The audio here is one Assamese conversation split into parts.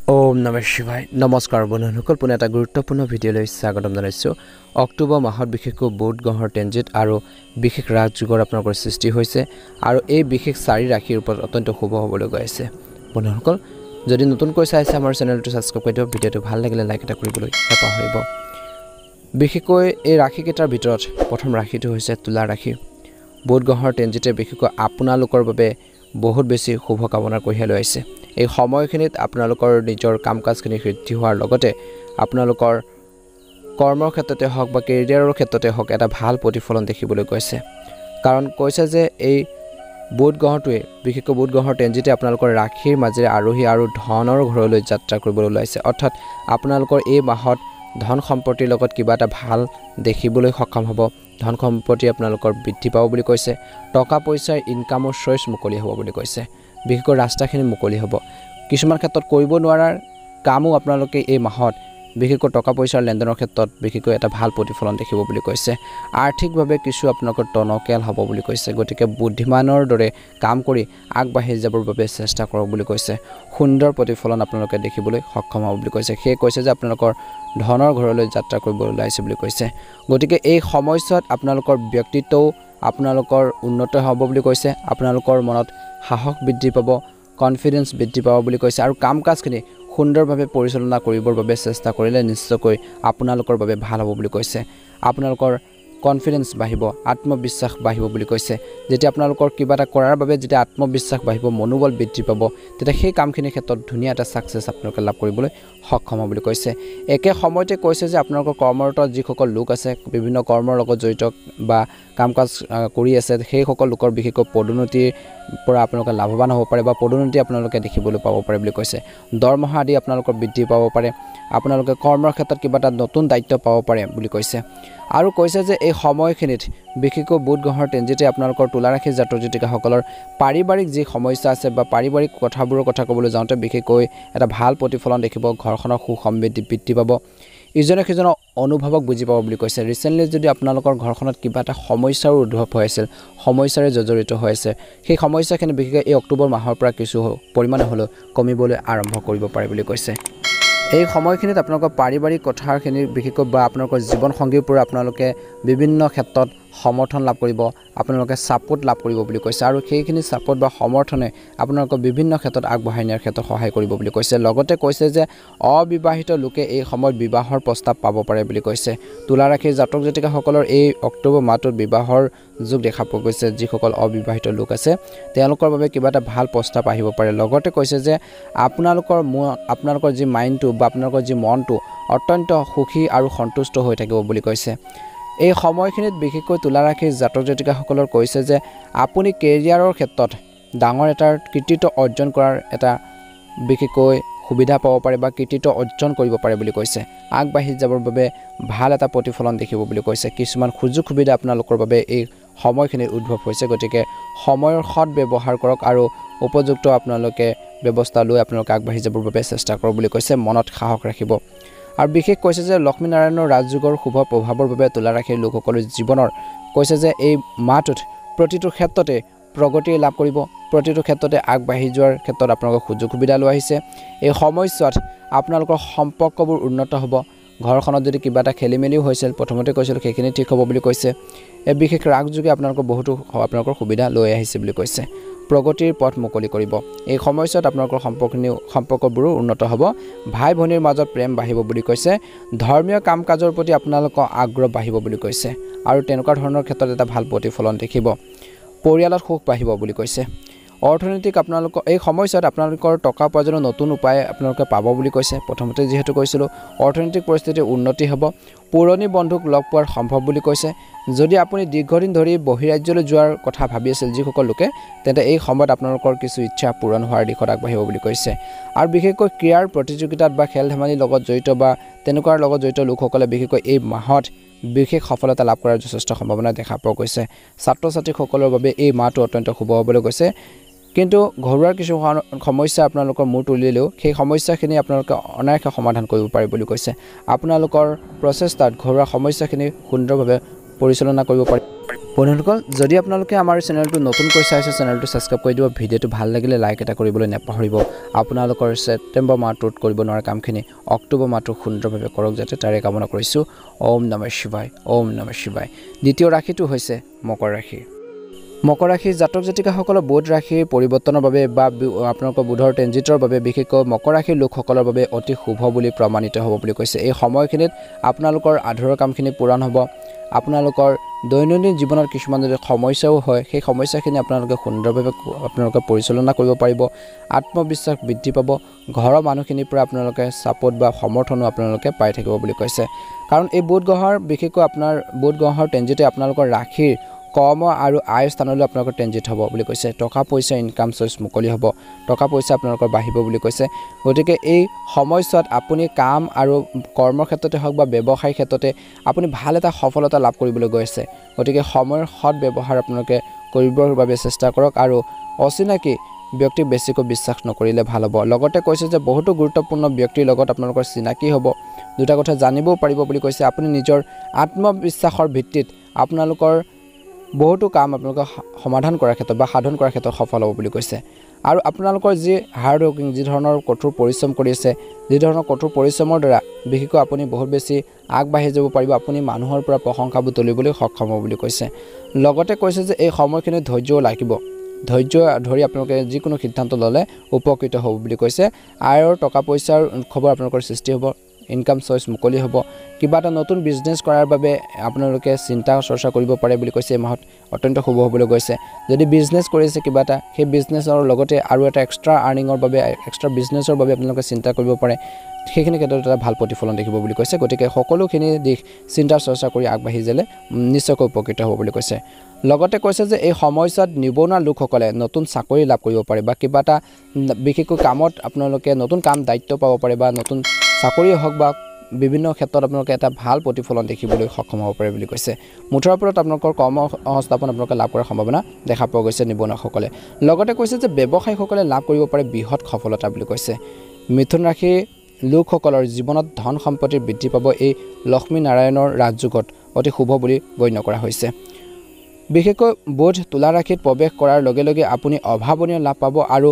ওম নমঃ শিৱায় নমস্কাৰ বন্ধুসকল পুনে এটা গুৰুত্বপূৰ্ণ ভিডিঅ'লৈ স্বাগতম জনাইছোঁ অক্টোবৰ মাহত বিশেষকৈ বুধ গ্ৰহৰ ট্ৰেনজিট আৰু বিশেষ ৰাজযোগৰ আপোনালোকৰ সৃষ্টি হৈছে আৰু এই বিশেষ 4 ৰাশিৰ ওপৰত অত্যন্ত শুভ হ'বলৈ গৈ আছে বন্ধুসকল যদি নতুনকৈ চাইছে আমাৰ চেনেলটো সাবস্ক্ৰাইব কৰি দিয়ক ভিডিঅ'টো ভাল লাগিলে লাইক এটা কৰিবলৈ নাপাহৰিব বিশেষকৈ এই ৰাশিকেইটাৰ ভিতৰত প্ৰথম ৰাশিটো হৈছে তুলা ৰাশি বুধ গ্ৰহৰ ট্ৰেনজিটে বিশেষকৈ আপোনালোকৰ বাবে বহুত বেছি শুভ কামনা কঢ়িয়াই লৈ আহিছে এই সময়খিনিত আপোনালোকৰ নিজৰ কামকাজখিনি বৃদ্ধি হোৱাৰ লগতে আপোনালোকৰ কৰ্মৰ ক্ষেত্ৰতে হওক বা কেৰিয়াৰৰ ক্ষেত্ৰতে হওক এটা ভাল প্ৰতিফলন দেখিবলৈ গৈছে কাৰণ কৈছে যে এই বুধ গ্ৰহটোৱে বিশেষকৈ বুধ গ্ৰহৰ ট্ৰেনজিটে আপোনালোকৰ ৰাশিৰ মাজেৰে আৰোহী আৰু ধনৰ ঘৰলৈ যাত্ৰা কৰিবলৈ ওলাইছে অৰ্থাৎ আপোনালোকৰ এই মাহত ধন সম্পত্তিৰ লগত কিবা এটা ভাল দেখিবলৈ সক্ষম হ'ব ধন সম্পত্তি আপোনালোকৰ বৃদ্ধি পাব বুলি কৈছে টকা পইচাৰ ইনকামৰ চইচ মুকলি হ'ব বুলি কৈছে বিশেষকৈ ৰাস্তাখিনি মুকলি হ'ব কিছুমান ক্ষেত্ৰত কৰিব নোৱাৰাৰ কামো আপোনালোকে এই মাহত বিশেষকৈ টকা পইচাৰ লেনদেনৰ ক্ষেত্ৰত বিশেষকৈ এটা ভাল প্ৰতিফলন দেখিব বুলি কৈছে আৰ্থিকভাৱে কিছু আপোনালোকৰ টনকিয়াল হ'ব বুলি কৈছে গতিকে বুদ্ধিমানৰ দৰে কাম কৰি আগবাঢ়ি যাবৰ বাবে চেষ্টা কৰক বুলি কৈছে সুন্দৰ প্ৰতিফলন আপোনালোকে দেখিবলৈ সক্ষম হ'ব বুলি কৈছে সেই কৈছে যে আপোনালোকৰ ধনৰ ঘৰলৈ যাত্ৰা কৰিবলৈ ওলাইছে বুলি কৈছে গতিকে এই সময়ছোৱাত আপোনালোকৰ ব্যক্তিত্বও আপোনালোকৰ উন্নত হ'ব বুলি কৈছে আপোনালোকৰ মনত সাহস বৃদ্ধি পাব কনফিডেন্স বৃদ্ধি পাব বুলি কৈছে আৰু কামকাজখিনি সুন্দৰভাৱে পৰিচালনা কৰিবৰ বাবে চেষ্টা কৰিলে নিশ্চয়কৈ আপোনালোকৰ বাবে ভাল হ'ব বুলি কৈছে আপোনালোকৰ কনফিডেন্স বাঢ়িব আত্মবিশ্বাস বাঢ়িব বুলি কৈছে যেতিয়া আপোনালোকৰ কিবা এটা কৰাৰ বাবে যেতিয়া আত্মবিশ্বাস বাঢ়িব মনোবল বৃদ্ধি পাব তেতিয়া সেই কামখিনিৰ ক্ষেত্ৰত ধুনীয়া এটা সাকসেছ আপোনালোকে লাভ কৰিবলৈ সক্ষম হ'ব বুলি কৈছে একে সময়তে কৈছে যে আপোনালোকৰ কৰ্মৰত যিসকল লোক আছে বিভিন্ন কৰ্মৰ লগত জড়িত বা কামকাজ কৰি আছে সেই সকল লোকৰ বিশেষকৈ পদোন্নতিৰ পৰা আপোনালোকে লাভৱান হ'ব পাৰে বা পদোন্নতি আপোনালোকে দেখিবলৈ পাব পাৰে বুলি কৈছে দৰমহা আদি আপোনালোকৰ বৃদ্ধি পাব পাৰে আপোনালোকে কৰ্মৰ ক্ষেত্ৰত কিবা এটা নতুন দায়িত্ব পাব পাৰে বুলি কৈছে আৰু কৈছে যে এই সময়খিনিত বিশেষকৈ বুধ গ্ৰহৰ ট্ৰেনজিটে আপোনালোকৰ তুলা ৰাশিৰ জাতক জাতিকাসকলৰ পাৰিবাৰিক যি সমস্যা আছে বা পাৰিবাৰিক কথাবোৰৰ কথা ক'বলৈ যাওঁতে বিশেষকৈ এটা ভাল প্ৰতিফলন দেখিব ঘৰখনৰ সুসমৃদ্ধি বৃদ্ধি পাব ইজনে সিজনৰ অনুভৱক বুজি পাব বুলি কৈছে ৰিসেন্টলি যদি আপোনালোকৰ ঘৰখনত কিবা এটা সমস্যাৰ উদ্ভৱ হৈ আছিল সমস্যাৰে জড়িত হৈ আছে সেই সমস্যাখিনি বিশেষকৈ এই অক্টোবৰ মাহৰ পৰা কিছু পৰিমাণে হ'লেও কমিবলৈ আৰম্ভ কৰিব পাৰে বুলি কৈছে এই সময়খিনিত আপোনালোকৰ পাৰিবাৰিক কথাখিনি বিশেষকৈ বা আপোনালোকৰ জীৱন সংগীৰ পৰা আপোনালোকে বিভিন্ন ক্ষেত্ৰত সমৰ্থন লাভ কৰিব আপোনালোকে সাপোৰ্ট লাভ কৰিব বুলি কৈছে আৰু সেইখিনি সাপোৰ্ট বা সমৰ্থনে আপোনালোকক বিভিন্ন ক্ষেত্ৰত আগবঢ়াই নিয়াৰ ক্ষেত্ৰত সহায় কৰিব বুলি কৈছে লগতে কৈছে যে অবিবাহিত লোকে এই সময়ত বিবাহৰ প্ৰস্তাৱ পাব পাৰে বুলি কৈছে তুলা ৰাশিৰ জাতক জাতিকাসকলৰ এই অক্টোবৰ মাহটোত বিবাহৰ যোগ দেখা পোৱা গৈছে যিসকল অবিবাহিত লোক আছে তেওঁলোকৰ বাবে কিবা এটা ভাল প্ৰস্তাৱ আহিব পাৰে লগতে কৈছে যে আপোনালোকৰ যি মাইণ্ডটো বা আপোনালোকৰ যি মনটো অত্যন্ত সুখী আৰু সন্তুষ্ট হৈ থাকিব বুলি কৈছে এই সময়খিনিত বিশেষকৈ তুলা ৰাশিৰ জাতক জাতিকাসকলৰ কৈছে যে আপুনি কেৰিয়াৰৰ ক্ষেত্ৰত ডাঙৰ এটা কৃতিত্ব অৰ্জন কৰাৰ এটা বিশেষকৈ সুবিধা পাব পাৰে বা কৃতিত্ব অৰ্জন কৰিব পাৰে বুলি কৈছে আগবাঢ়ি যাবৰ বাবে ভাল এটা প্ৰতিফলন দেখিব বুলি কৈছে কিছুমান সুযোগ সুবিধা আপোনালোকৰ বাবে এই সময়খিনিত উদ্ভৱ হৈছে গতিকে সময়ৰ সৎ ব্যৱহাৰ কৰক আৰু উপযুক্ত আপোনালোকে ব্যৱস্থা লৈ আপোনালোকে আগবাঢ়ি যাবৰ বাবে চেষ্টা কৰক বুলি কৈছে মনত সাহস ৰাখিব আৰু বিশেষ কৈছে যে লক্ষ্মী নাৰায়ণৰ ৰাজযোগৰ শুভ প্ৰভাৱৰ বাবে তুলা ৰাশিৰ লোকসকলৰ জীৱনৰ কৈছে যে এই মাহটোত প্ৰতিটো ক্ষেত্ৰতে প্ৰগতি লাভ কৰিব প্ৰতিটো ক্ষেত্ৰতে আগবাঢ়ি যোৱাৰ ক্ষেত্ৰত আপোনালোকৰ সুযোগ সুবিধা লৈ আহিছে এই সময়ছোৱাত আপোনালোকৰ সম্পৰ্কবোৰ উন্নত হ'ব ঘৰখনত যদি কিবা এটা খেলিমেলিও হৈছিল প্ৰথমতে কৈছিল সেইখিনি ঠিক হ'ব বুলি কৈছে এই বিশেষ ৰাজযোগে আপোনালোকৰ সুবিধা লৈ আহিছে বুলি কৈছে প্ৰগতিৰ পথ মুকলি কৰিব এই সময়ছোৱাত আপোনালোকৰ সম্পৰ্কবোৰো উন্নত হ'ব ভাই ভনীৰ মাজত প্ৰেম বাঢ়িব বুলি কৈছে ধৰ্মীয় কাম-কাজৰ প্ৰতি আপোনালোকৰ আগ্ৰহ বাঢ়িব বুলি কৈছে আৰু তেনেকুৱা ধৰণৰ ক্ষেত্ৰত এটা ভাল প্ৰতিফলন দেখিব পৰিয়ালত সুখ বাঢ়িব বুলি কৈছে অৰ্থনৈতিক আপোনালোকৰ এই সময়ছোৱাত আপোনালোকৰ টকা উপাৰ্জনৰ নতুন উপায় আপোনালোকে পাব বুলি কৈছে প্ৰথমতে যেহেতু কৈছিলোঁ অৰ্থনৈতিক পৰিস্থিতিৰ উন্নতি হ'ব পুৰণি বন্ধুক লগ পোৱাৰ সম্ভৱ বুলি কৈছে যদি আপুনি দীৰ্ঘদিন ধৰি বহিৰাজ্যলৈ যোৱাৰ কথা ভাবি আছিল যিসকল লোকে তেন্তে এই সময়ত আপোনালোকৰ কিছু ইচ্ছা পূৰণ হোৱাৰ দিশত আগবাঢ়িব বুলি কৈছে আৰু বিশেষকৈ ক্ৰীড়াৰ প্ৰতিযোগিতাত বা খেল ধেমালিৰ লগত জড়িত বা তেনেকুৱাৰ লগত জড়িত লোকসকলে বিশেষকৈ এই মাহত বিশেষ সফলতা লাভ কৰাৰ যথেষ্ট সম্ভাৱনা দেখা পোৱা গৈছে ছাত্ৰ ছাত্ৰীসকলৰ বাবে এই মাহটো অত্যন্ত শুভ হ'বলৈ গৈছে কিন্তু ঘৰুৱাৰ কিছু সমস্যা আপোনালোকৰ মূৰ তুলিলেও সেই সমস্যাখিনি আপোনালোকে অনায়াসে সমাধান কৰিব পাৰে বুলি কৈছে আপোনালোকৰ প্ৰচেষ্টাত ঘৰুৱা সমস্যাখিনি সুন্দৰভাৱে পৰিচালনা কৰিব পাৰে বন্ধুসকল যদি আপোনালোকে আমাৰ চেনেলটো নতুনকৈ চাইছে চেনেলটো সাবস্ক্ৰাইব কৰি দিব ভিডিঅ'টো ভাল লাগিলে লাইক এটা কৰিবলৈ নাপাহৰিব আপোনালোকৰ ছেপ্টেম্বৰ মাহটোত কৰিব নোৱাৰা কামখিনি অক্টোবৰ মাহটো সুন্দৰভাৱে কৰক যাতে তাৰে কামনা কৰিছো ওম নমঃ শিৱায় দ্বিতীয় ৰাশিটো হৈছে মকৰ ৰাশি মকৰ ৰাশিৰ জাতক জাতিকাসকলৰ বুধ ৰাশিৰ পৰিৱৰ্তনৰ বাবে বা আপোনালোকৰ বুধৰ ট্ৰেনজিটৰ বাবে বিশেষকৈ মকৰ ৰাশিৰ লোকসকলৰ বাবে অতি শুভ বুলি প্ৰমাণিত হ'ব বুলি কৈছে এই সময়খিনিত আপোনালোকৰ আধৰুৱা কামখিনি পূৰণ হ'ব আপোনালোকৰ দৈনন্দিন জীৱনৰ কিছুমান যদি সমস্যাও হয় সেই সমস্যাখিনি আপোনালোকে সুন্দৰভাৱে আপোনালোকে পৰিচালনা কৰিব পাৰিব আত্মবিশ্বাস বৃদ্ধি পাব ঘৰৰ মানুহখিনিৰ পৰা আপোনালোকে সাপোৰ্ট বা সমৰ্থনো আপোনালোকে পাই থাকিব বুলি কৈছে কাৰণ এই বুধ গ্ৰহৰ বিশেষকৈ আপোনাৰ বুধ গ্ৰহৰ ট্ৰেনজিটে আপোনালোকৰ ৰাশিৰ কৰ্ম আৰু আয় স্থানলৈ আপোনালোকৰ ট্ৰেনজিট হ'ব বুলি কৈছে টকা পইচা ইনকাম চ'ৰ্চ মুকলি হ'ব টকা পইচা আপোনালোকৰ বাঢ়িব বুলি কৈছে গতিকে এই সময়ছোৱাত আপুনি কাম আৰু কৰ্মৰ ক্ষেত্ৰতে হওক বা ব্যৱসায়িক ক্ষেত্ৰতে আপুনি ভাল এটা সফলতা লাভ কৰিবলৈ গৈ আছে গতিকে সময়ৰ সৎ ব্যৱহাৰ আপোনালোকে কৰিবৰ বাবে চেষ্টা কৰক আৰু অচিনাকি ব্যক্তিক বেছিকৈ বিশ্বাস নকৰিলে ভাল হ'ব লগতে কৈছে যে বহুতো গুৰুত্বপূৰ্ণ ব্যক্তিৰ লগত আপোনালোকৰ চিনাকি হ'ব দুটা কথা জানিবও পাৰিব বুলি কৈছে আপুনি নিজৰ আত্মবিশ্বাসৰ ভিত্তিত আপোনালোকৰ বহুতো কাম আপোনালোকে সমাধান কৰাৰ ক্ষেত্ৰত বা সাধন কৰাৰ ক্ষেত্ৰত সফল হ'ব বুলি কৈছে আৰু আপোনালোকৰ যি হাৰ্ড ৱৰ্কিং যি ধৰণৰ কঠোৰ পৰিশ্ৰম কৰি আছে যি ধৰণৰ কঠোৰ পৰিশ্ৰমৰ দ্বাৰা বিশেষকৈ আপুনি বহুত বেছি আগবাঢ়ি যাব পাৰিব আপুনি মানুহৰ পৰা প্ৰশংসা বুটলিবলৈ সক্ষম হ'ব বুলি কৈছে লগতে কৈছে যে এই সময়খিনিত ধৈৰ্যও লাগিব ধৈৰ্য ধৰি আপোনালোকে যিকোনো সিদ্ধান্ত ল'লে উপকৃত হ'ব বুলি কৈছে আয়ৰ টকা পইচাৰ খবৰ আপোনালোকৰ সৃষ্টি হ'ব ইনকাম চ'ৰ্চ মুকলি হ'ব কিবা এটা নতুন বিজনেছ কৰাৰ বাবে আপোনালোকে চিন্তা চৰ্চা কৰিব পাৰে বুলি কৈছে এই মাহত অত্যন্ত শুভ হ'বলৈ গৈছে যদি বিজনেছ কৰিছে কিবা এটা সেই বিজনেছৰ লগতে আৰু এটা এক্সট্ৰা আৰ্নিঙৰ বাবে এক্সট্ৰা বিজনেছৰ বাবে আপোনালোকে চিন্তা কৰিব পাৰে সেইখিনি ক্ষেত্ৰত এটা ভাল প্ৰতিফলন দেখিব বুলি কৈছে গতিকে সকলোখিনি দিশ চিন্তা চৰ্চা কৰি আগবাঢ়ি যালে নিশ্চয়কৈ উপকৃত হ'ব বুলি কৈছে লগতে কৈছে যে এই সময়ছোৱাত নিবনুৱা লোকসকলে নতুন চাকৰি লাভ কৰিব পাৰে বা কিবা এটা বিশেষকৈ কামত আপোনালোকে নতুন কাম দায়িত্ব পাব পাৰে বা নতুন চাকৰি হওক বা বিভিন্ন ক্ষেত্ৰত আপোনালোকে এটা ভাল প্ৰতিফলন দেখিবলৈ সক্ষম হ'ব পাৰে বুলি কৈছে মুঠৰ ওপৰত আপোনালোকৰ কৰ্ম সংস্থাপন আপোনালোকে লাভ কৰাৰ সম্ভাৱনা দেখা পোৱা গৈছে নিবনুৱাসকলে লগতে কৈছে যে ব্যৱসায়ীসকলে লাভ কৰিব পাৰে বৃহৎ সফলতা বুলি কৈছে মিথুন ৰাশিৰ লোকসকলৰ জীৱনত ধন সম্পত্তিৰ বৃদ্ধি পাব এই লক্ষ্মী নাৰায়ণৰ ৰাজযোগত অতি শুভ বুলি গণ্য কৰা হৈছে বিশেষকৈ বুধ তুলা ৰাশিত প্ৰৱেশ কৰাৰ লগে লগে আপুনি অভাৱনীয় লাভ পাব আৰু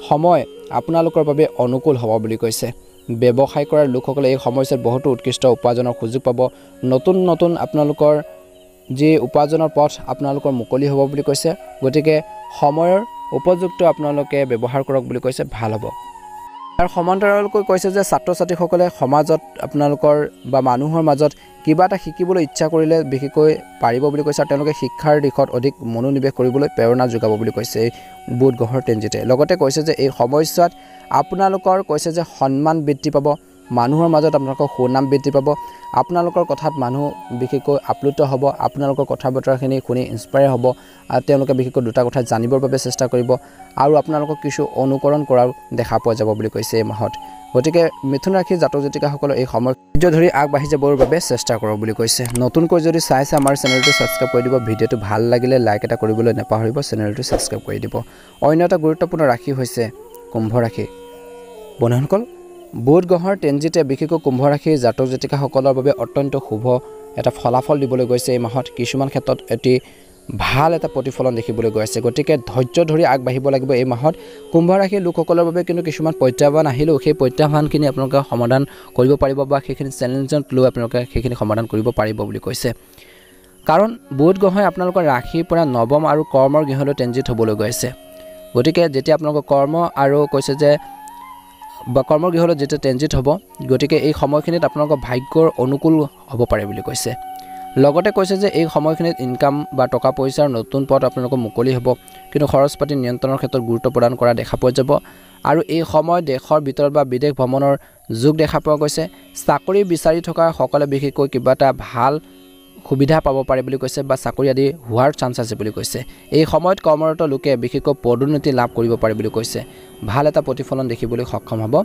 সময় আপোনালোকৰ বাবে অনুকূল হ'ব বুলি কৈছে ব্যৱসায় কৰাৰ লোকসকলে এই সময়ছোৱাত বহুতো উৎকৃষ্ট উপাৰ্জনৰ সুযোগ পাব নতুন নতুন আপোনালোকৰ যি উপাৰ্জনৰ পথ আপোনালোকৰ মুকলি হ'ব বুলি কৈছে গতিকে সময়ৰ উপযুক্ত আপোনালোকে ব্যৱহাৰ কৰক বুলি কৈছে ভাল হ'ব আৰু সমান্তৰালকৈ কৈছে যে ছাত্ৰ ছাত্ৰীসকলে সমাজত আপোনালোকৰ বা মানুহৰ মাজত কিবা এটা শিকিবলৈ ইচ্ছা কৰিলে বিশেষকৈ পাৰিব বুলি কৈছে আৰু তেওঁলোকে শিক্ষাৰ দিশত অধিক মনোনিৱেশ কৰিবলৈ প্ৰেৰণা যোগাব বুলি কৈছে এই বুধ গ্ৰহৰ ট্ৰেনজিটে লগতে কৈছে যে এই সময়ছোৱাত আপোনালোকৰ কৈছে যে সন্মান বৃদ্ধি পাব মানুহৰ মাজত আপোনালোকৰ সুনাম বৃদ্ধি পাব আপোনালোকৰ কথাত মানুহ বিশেষকৈ আপ্লুত হ'ব আপোনালোকৰ কথা বতৰাখিনি শুনি ইনস্পায়াৰ হ'ব আৰু তেওঁলোকে বিশেষকৈ দুটা কথা জানিবৰ বাবে চেষ্টা কৰিব আৰু আপোনালোকক কিছু অনুকৰণ কৰাও দেখা পোৱা যাব বুলি কৈছে এই মাহত গতিকে মিথুন ৰাশিৰ জাতক জাতিকাসকলৰ এই সময় ধৈৰ্য ধৰি আগবাঢ়ি যাবৰ বাবে চেষ্টা কৰক বুলি কৈছে নতুনকৈ যদি চাইছে আমাৰ চেনেলটো সাবস্ক্ৰাইব কৰি দিব ভিডিঅ'টো ভাল লাগিলে লাইক এটা কৰিবলৈ নাপাহৰিব চেনেলটো সাবস্ক্ৰাইব কৰি দিব অন্য এটা গুৰুত্বপূৰ্ণ ৰাশি হৈছে কুম্ভ ৰাশি বন্ধুসকল বুধ গ্ৰহৰ ট্ৰেনজিটে বিশেষকৈ কুম্ভ ৰাশিৰ জাতক জাতিকাসকলৰ বাবে অত্যন্ত শুভ এটা ফলাফল দিবলৈ গৈছে এই মাহত কিছুমান ক্ষেত্ৰত এটি ভাল এটা প্ৰতিফলন দেখিবলৈ গৈ আছে গতিকে ধৈৰ্য ধৰি আগবাঢ়িব লাগিব এই মাহত কুম্ভ ৰাশিৰ লোকসকলৰ বাবে কিন্তু কিছুমান প্ৰত্যাহ্বান আহিলেও সেই প্ৰত্যাহ্বানখিনি আপোনালোকে সমাধান কৰিব পাৰিব বা সেইখিনি চেলেঞ্জত লৈ আপোনালোকে সেইখিনি সমাধান কৰিব পাৰিব বুলি কৈছে কাৰণ বুধ গ্ৰহই আপোনালোকৰ ৰাশিৰ পৰা নৱম আৰু কৰ্মৰ গৃহলৈ ট্ৰেনজিট হ'বলৈ গৈ আছে গতিকে যেতিয়া আপোনালোকৰ কৰ্ম আৰু কৈছে যে বা কৰ্মৰ গৃহলৈ যেতিয়া ট্ৰেনজিট হ'ব গতিকে এই সময়খিনিত আপোনালোকৰ ভাগ্যৰ অনুকূল হ'ব পাৰে বুলি কৈছে লগতে কৈছে যে এই সময়খিনিত ইনকাম বা টকা পইচাৰ নতুন পথ আপোনালোকৰ মুকলি হ'ব কিন্তু খৰচ পাতি নিয়ন্ত্ৰণৰ ক্ষেত্ৰত গুৰুত্ব প্ৰদান কৰা দেখা পোৱা যাব আৰু এই সময় দেশৰ ভিতৰত বা বিদেশ ভ্ৰমণৰ যোগ দেখা পোৱা গৈছে চাকৰি বিচাৰি থকা সকলে বিশেষকৈ কিবা এটা ভাল সুবিধা পাব পাৰে বুলি কৈছে বা চাকৰি আদি হোৱাৰ চান্স আছে বুলি কৈছে এই সময়ত কৰ্মৰত লোকে বিশেষকৈ পদোন্নতি লাভ কৰিব পাৰে বুলি কৈছে ভাল এটা প্ৰতিফলন দেখিবলৈ সক্ষম হ'ব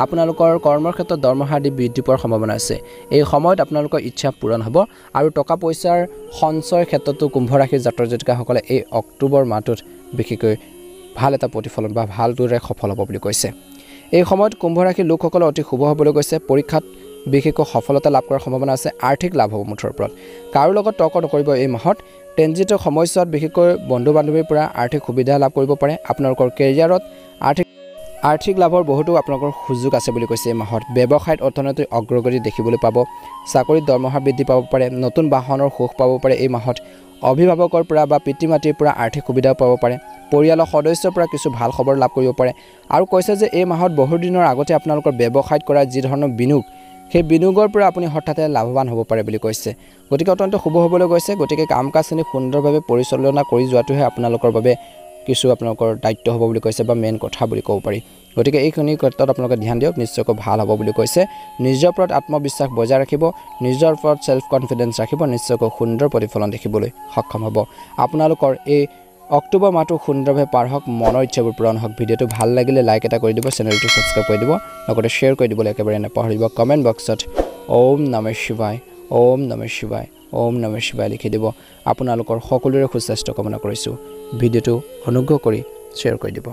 আপোনালোকৰ কৰ্মৰ ক্ষেত্ৰত দৰমহা আদি বৃদ্ধি পোৱাৰ সম্ভাৱনা আছে এই সময়ত আপোনালোকৰ ইচ্ছা পূৰণ হ'ব আৰু টকা পইচাৰ সঞ্চয়ৰ ক্ষেত্ৰতো কুম্ভ ৰাশিৰ জাতক জাতিকাসকলে এই অক্টোবৰ মাহটোত বিশেষকৈ ভাল এটা প্ৰতিফলন বা ভালদৰে সফল হ'ব বুলি কৈছে এই সময়ত কুম্ভ ৰাশিৰ লোকসকলে অতি শুভ হ'বলৈ গৈছে পৰীক্ষাত বিশেষকৈ সফলতা লাভ কৰাৰ সম্ভাৱনা আছে আৰ্থিক লাভ হ'ব মুঠৰ ওপৰত কাৰো লগত তৰ্ক নকৰিব এই মাহত ট্ৰেনজিটৰ সময়ছোৱাত বিশেষকৈ বন্ধু বান্ধৱীৰ পৰা আৰ্থিক সুবিধা লাভ কৰিব পাৰে আপোনালোকৰ কেৰিয়াৰত আৰ্থিক লাভৰ বহুতো আপোনালোকৰ সুযোগ আছে বুলি কৈছে এই মাহত ব্যৱসায়ত অৰ্থনৈতিক অগ্ৰগতি দেখিবলৈ পাব চাকৰিত দৰমহা বৃদ্ধি পাব পাৰে নতুন বাহনৰ সুখ পাব পাৰে এই মাহত অভিভাৱকৰ পৰা বা পিতৃ মাতৃৰ পৰা আৰ্থিক সুবিধাও পাব পাৰে পৰিয়ালৰ সদস্যৰ পৰা কিছু ভাল খবৰ লাভ কৰিব পাৰে আৰু কৈছে যে এই মাহত বহু দিনৰ আগতে আপোনালোকৰ ব্যৱসায়ত কৰা যি ধৰণৰ বিনিয়োগ সেই বিনিয়োগৰ পৰা আপুনি হঠাতে লাভৱান হ'ব পাৰে বুলি কৈছে গতিকে অত্যন্ত শুভ হ'বলৈ গৈছে গতিকে কাম কাজখিনি সুন্দৰভাৱে পৰিচালনা কৰি যোৱাটোহে আপোনালোকৰ বাবে কিছু আপোনালোকৰ দায়িত্ব হ'ব বুলি কৈছে বা মেইন কথা বুলি ক'ব পাৰি গতিকে এইখিনি ক্ষেত্ৰত আপোনালোকে ধ্যান দিয়ক নিশ্চয়কৈ ভাল হ'ব বুলি কৈছে নিজৰ ওপৰত আত্মবিশ্বাস বজাই ৰাখিব নিজৰ ওপৰত সেলফ কনফিডেন্স ৰাখিব নিশ্চয়কৈ সুন্দৰ প্ৰতিফলন দেখিবলৈ সক্ষম হ'ব আপোনালোকৰ এই অক্টোবৰ মাহটো সুন্দৰভাৱে পাৰ হওক মনৰ ইচ্ছাবোৰ পূৰণ হওক ভিডিঅ'টো ভাল লাগিলে লাইক এটা কৰি দিব চেনেলটো সাবস্ক্ৰাইব কৰি দিব লগতে শ্বেয়াৰ কৰি দিবলৈ একেবাৰে নাপাহৰিব কমেণ্ট বক্সত ওম নমঃ শিৱায় ওম নমঃ শিৱায় ওম নমঃ শিৱায় লিখি দিব আপোনালোকৰ সকলোৰে সুস্বাস্থ্য কামনা কৰিছোঁ ভিডিঅ'টো অনুগ্ৰহ কৰি শ্বেয়াৰ কৰি দিব